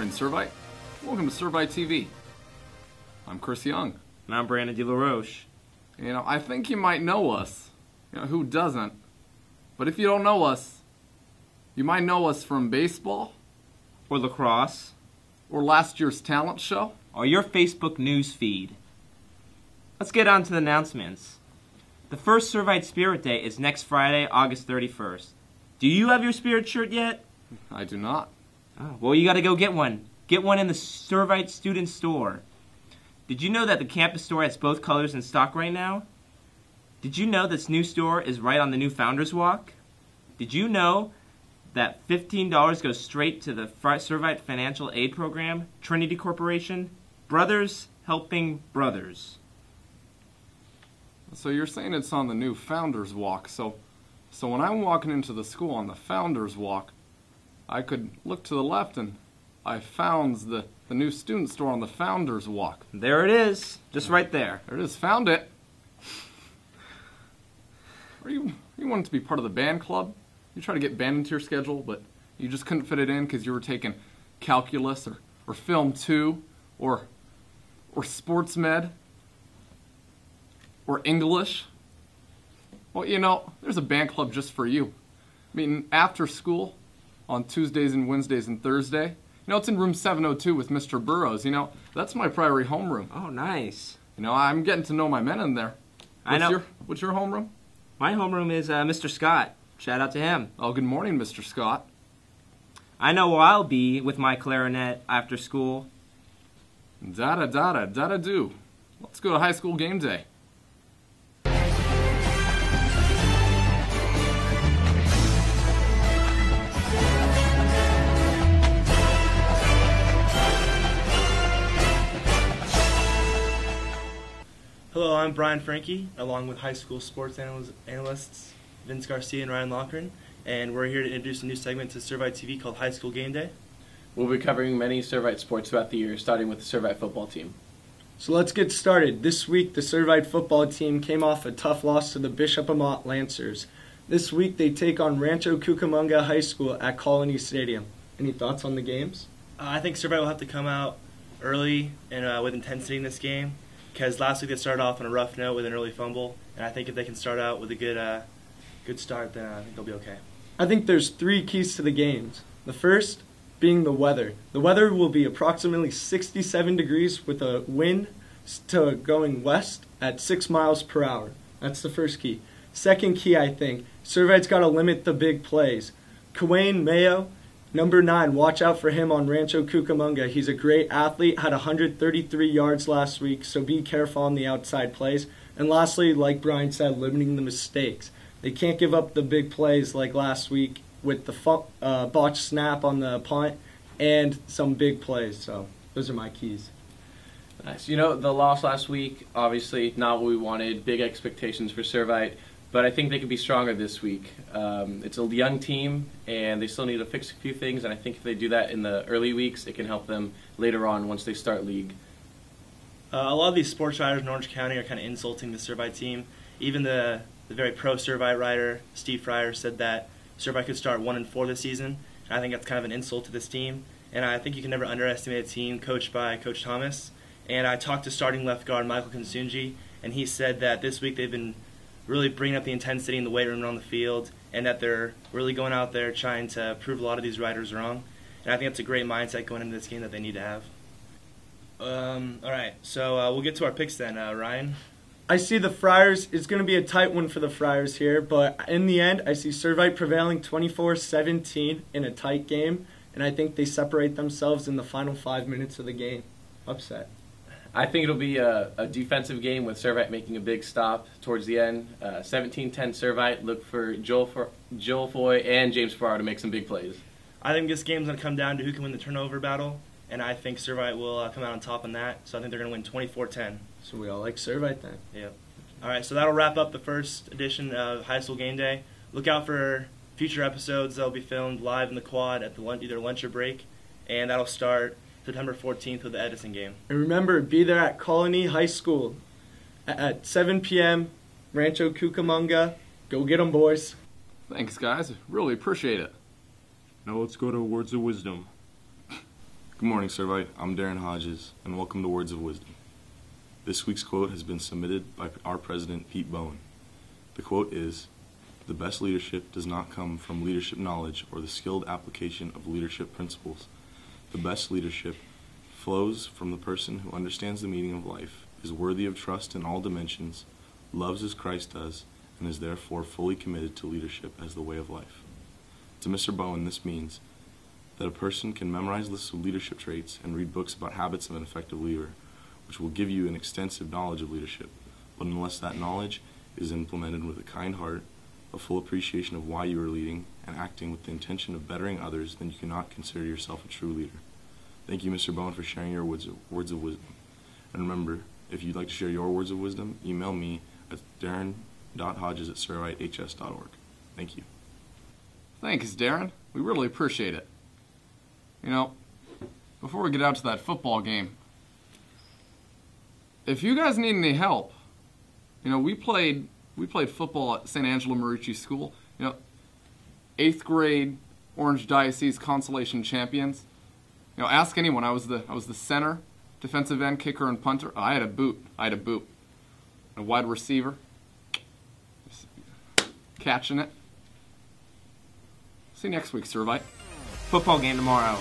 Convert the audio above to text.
morning, Servite. Welcome to Servite TV. I'm Chris Young. And I'm Brandon DeLaRoche. You know, I think you might know us. You know, who doesn't? But if you don't know us, you might know us from baseball, Or lacrosse. or last year's talent show. Or your Facebook news feed. Let's get on to the announcements. The first Servite Spirit Day is next Friday, August 31st. Do you have your Spirit shirt yet? I do not. Oh, well, you gotta go get one. Get one in the Servite Student Store. Did you know that the campus store has both colors in stock right now? Did you know this new store is right on the new Founders Walk? Did you know that $15 goes straight to the Servite Financial Aid Program, Trinity Corporation, Brothers Helping Brothers? So you're saying it's on the new Founders Walk. So when I'm walking into the school on the Founders Walk, I could look to the left and I found the new student store on the Founders Walk. There it is, just right there. There it is, found it. You wanted to be part of the band club? You tried to get band into your schedule, but you just couldn't fit it in because you were taking calculus or film 2 or sports med or English. Well, you know, there's a band club just for you. I mean, after school on Tuesdays and Wednesdays and Thursday. You know, it's in room 702 with Mr. Burrows. You know, that's my Priory homeroom. Oh, nice. You know, I'm getting to know my men in there. I know. What's your homeroom? My homeroom is Mr. Scott. Shout out to him. Oh, good morning, Mr. Scott. I know where I'll be with my clarinet after school. Da-da-da-da-da-da-do. Let's go to high school game day. Hello, I'm Brian Frankie, along with high school sports analysts Vince Garcia and Ryan Loughran, and we're here to introduce a new segment to Servite TV called High School Game Day. We'll be covering many Servite sports throughout the year, starting with the Servite football team. So let's get started. This week, the Servite football team came off a tough loss to the Bishop Amat Lancers. This week, they take on Rancho Cucamonga High School at Colony Stadium. Any thoughts on the games? I think Servite will have to come out early and with intensity in this game, because last week they started off on a rough note with an early fumble, and I think if they can start out with a good start, then I think they'll be okay. I think there's 3 keys to the games. The first being the weather. The weather will be approximately 67 degrees with a wind to going west at 6 miles per hour. That's the first key. Second key, I think, Servite's got to limit the big plays. Kawane Mayo, number 9, watch out for him on Rancho Cucamonga. He's a great athlete, had 133 yards last week, so be careful on the outside plays. And lastly, like Brian said, limiting the mistakes. They can't give up the big plays like last week with the botched snap on the punt and some big plays. So those are my keys. Nice. You know, the loss last week, obviously not what we wanted, big expectations for Servite, but I think they could be stronger this week. It's a young team, and they still need to fix a few things, and I think if they do that in the early weeks, it can help them later on once they start league. A lot of these sports writers in Orange County are kind of insulting the Servite team. Even the very pro-Servite writer, Steve Fryer, said that Servite could start 1-4 this season. And I think that's kind of an insult to this team. And I think you can never underestimate a team coached by Coach Thomas. And I talked to starting left guard Michael Konsunji, and he said that this week they've been really bringing up the intensity in the weight room and on the field, and that they're really going out there trying to prove a lot of these writers wrong. And I think that's a great mindset going into this game that they need to have. All right, so we'll get to our picks then. Ryan? I see the Friars. It's going to be a tight one for the Friars here, but in the end, I see Servite prevailing 24-17 in a tight game, and I think they separate themselves in the final 5 minutes of the game. Upset. I think it'll be a defensive game with Servite making a big stop towards the end. 17-10 Servite. Look for Joel Foy and James Farrar to make some big plays. I think this game's going to come down to who can win the turnover battle, and I think Servite will come out on top on that. So I think they're going to win 24-10. So we all like Servite then. Yep. All right, so that'll wrap up the first edition of High School Game Day. Look out for future episodes that will be filmed live in the quad at either lunch or break, and that'll start September 14th with the Edison game. And remember, be there at Colony High School at 7 p.m., Rancho Cucamonga. Go get 'em, boys. Thanks, guys. Really appreciate it. Now let's go to words of wisdom. Good morning, Servite. I'm Darren Hodges, and welcome to Words of Wisdom. This week's quote has been submitted by our president, Pete Bowen. The quote is, "The best leadership does not come from leadership knowledge or the skilled application of leadership principles. The best leadership flows from the person who understands the meaning of life, is worthy of trust in all dimensions, loves as Christ does, and is therefore fully committed to leadership as the way of life." To Mr. Bowen, this means that a person can memorize lists of leadership traits and read books about habits of an effective leader, which will give you an extensive knowledge of leadership. But unless that knowledge is implemented with a kind heart, a full appreciation of why you are leading, and acting with the intention of bettering others, then you cannot consider yourself a true leader. Thank you, Mr. Bowen, for sharing your words of wisdom. And remember, if you'd like to share your words of wisdom, email me at darren.hodges@servitehs.org. Thank you. Thanks, Darren. We really appreciate it. You know, before we get out to that football game, if you guys need any help, you know, we played football at St. Angelo Marucci School. You know, 8th grade Orange Diocese consolation champions. You know, ask anyone. I was the center, defensive end, kicker, and punter. I had a boot. A wide receiver. Just catching it. See you next week, Servite. Football game tomorrow.